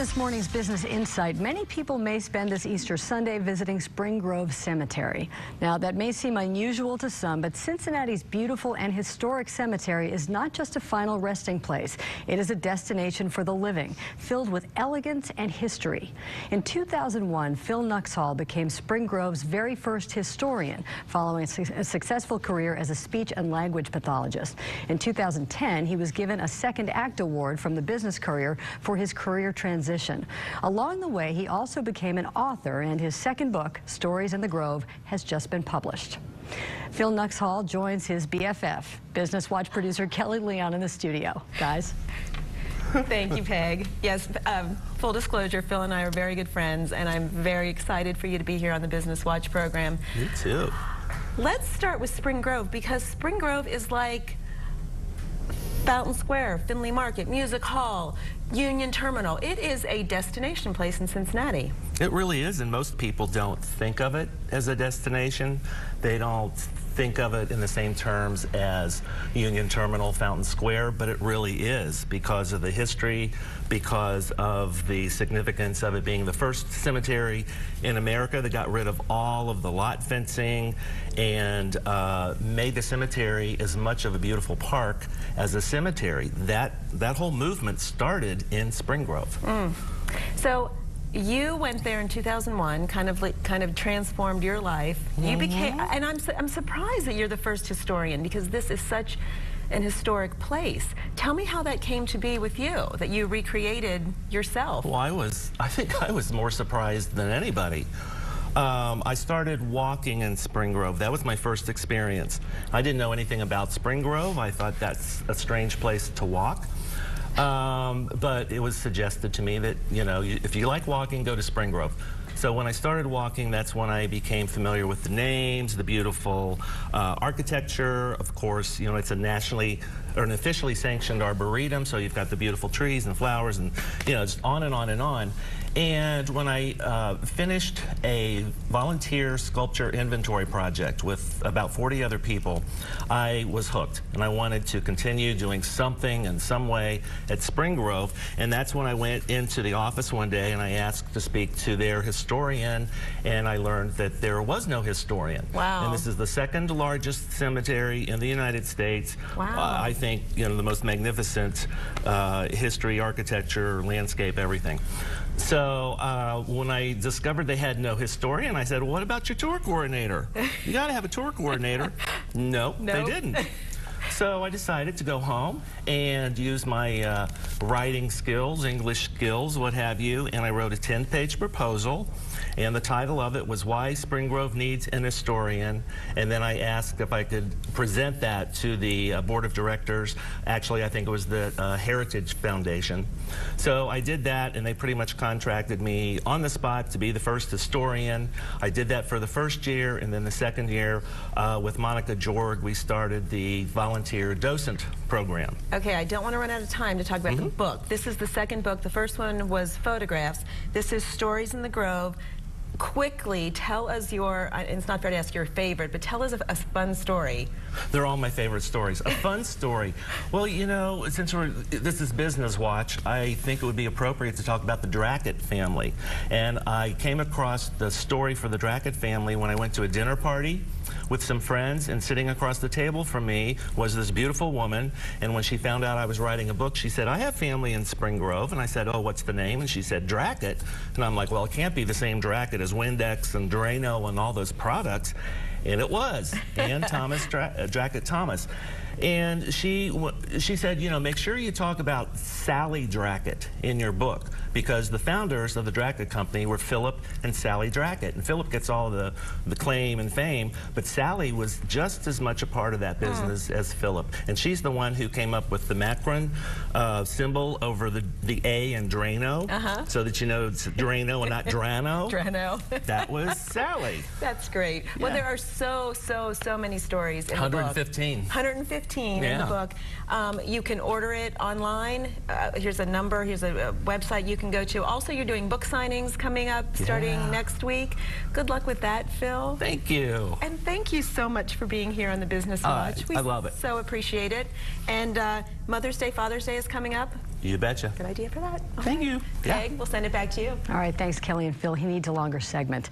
this morning's Business Insight, many people may spend this Easter Sunday visiting Spring Grove Cemetery. Now, that may seem unusual to some, but Cincinnati's beautiful and historic cemetery is not just a final resting place. It is a destination for the living, filled with elegance and history. In 2001, Phil Nuxhall became Spring Grove's very first historian, following a successful career as a speech and language pathologist. In 2010, he was given a Second Act Award from the Business Courier for his career transition. Along the way, he also became an author, and his second book, Stories in the Grove, has just been published. Phil Nuxhall joins his BFF, Business Watch producer Kelly Leon, in the studio. Guys. Thank you, Peg. Yes, full disclosure, Phil and I are very good friends, and I'm very excited for you to be here on the Business Watch program. Me too. Let's start with Spring Grove, because Spring Grove is like Fountain Square, Finley Market, Music Hall, Union Terminal. It is a destination place in Cincinnati. It really is, and most people don't think of it as a destination. They don't think of it in the same terms as Union Terminal, Fountain Square, but it really is because of the history, because of the significance of it being the first cemetery in America that got rid of all of the lot fencing and made the cemetery as much of a beautiful park as a cemetery. That whole movement started in Spring Grove. So you went there in 2001, kind of transformed your life. You became, and I'm surprised that you're the first historian, because this is such an historic place. Tell me how that came to be with you, that you recreated yourself. Well, I think I was more surprised than anybody. I started walking in Spring Grove. That was my first experience. I didn't know anything about Spring Grove. I thought that's a strange place to walk. But it was suggested to me that, you know, if you like walking, go to Spring Grove. So when I started walking, that's when I became familiar with the names, the beautiful architecture. Of course, you know, it's an officially sanctioned arboretum, so you've got the beautiful trees and flowers and, you know, just on and on and on. And when I finished a volunteer sculpture inventory project with about 40 other people, I was hooked, and I wanted to continue doing something in some way at Spring Grove. And that's when I went into the office one day and I asked to speak to their historian, and I learned that there was no historian. Wow. And this is the second largest cemetery in the United States. Wow. I think, you know, the most magnificent history, architecture, landscape, everything. So when I discovered they had no historian, I said, well, what about your tour coordinator? You got to have a tour coordinator. Nope, they didn't. So I decided to go home and use my writing skills, English skills, what have you, and I wrote a 10-page proposal, and the title of it was Why Spring Grove Needs an Historian. And then I asked if I could present that to the board of directors. Actually, I think it was the Heritage Foundation. So I did that, and they pretty much contracted me on the spot to be the first historian. I did that for the first year, and then the second year with Monica Jorg, we started the volunteer docent program. Okay, I don't want to run out of time to talk about the book. This is the second book. The first one was photographs. This is Stories in the Grove. Quickly, tell us your, it's not fair to ask your favorite, but tell us a fun story. They're all my favorite stories. A fun story. Well, you know, since this is Business Watch, I think it would be appropriate to talk about the Drackett family. And I came across the story for the Drackett family when I went to a dinner party with some friends, and sitting across the table from me was this beautiful woman. And when she found out I was writing a book, she said, I have family in Spring Grove. And I said, oh, what's the name? And she said, Drackett. And I'm like, well, it can't be the same Drackett as Windex and Drano and all those products. And it was. Ann Thomas, Drackett Thomas. And she said, you know, make sure you talk about Sally Drackett in your book, because the founders of the Drackett Company were Philip and Sally Drackett. And Philip gets all the claim and fame, but Sally was just as much a part of that business as Philip. And she's the one who came up with the Macron symbol over the A in Drano, so that you know it's Drano and not Drano. Drano. That was Sally. That's great. Well, there are so many stories in the book. 115. 115 in the book. You can order it online. Here's a number, here's a website you can go to. Also, you're doing book signings coming up starting next week. Good luck with that, Phil. Thank you. And thank you so much for being here on the Business Watch. I love it. So appreciate it. And Mother's Day, Father's Day is coming up. You betcha. Good idea for that. Thank you. Yeah. Peg, we'll send it back to you. All right, thanks, Kelly and Phil. He needs a longer segment.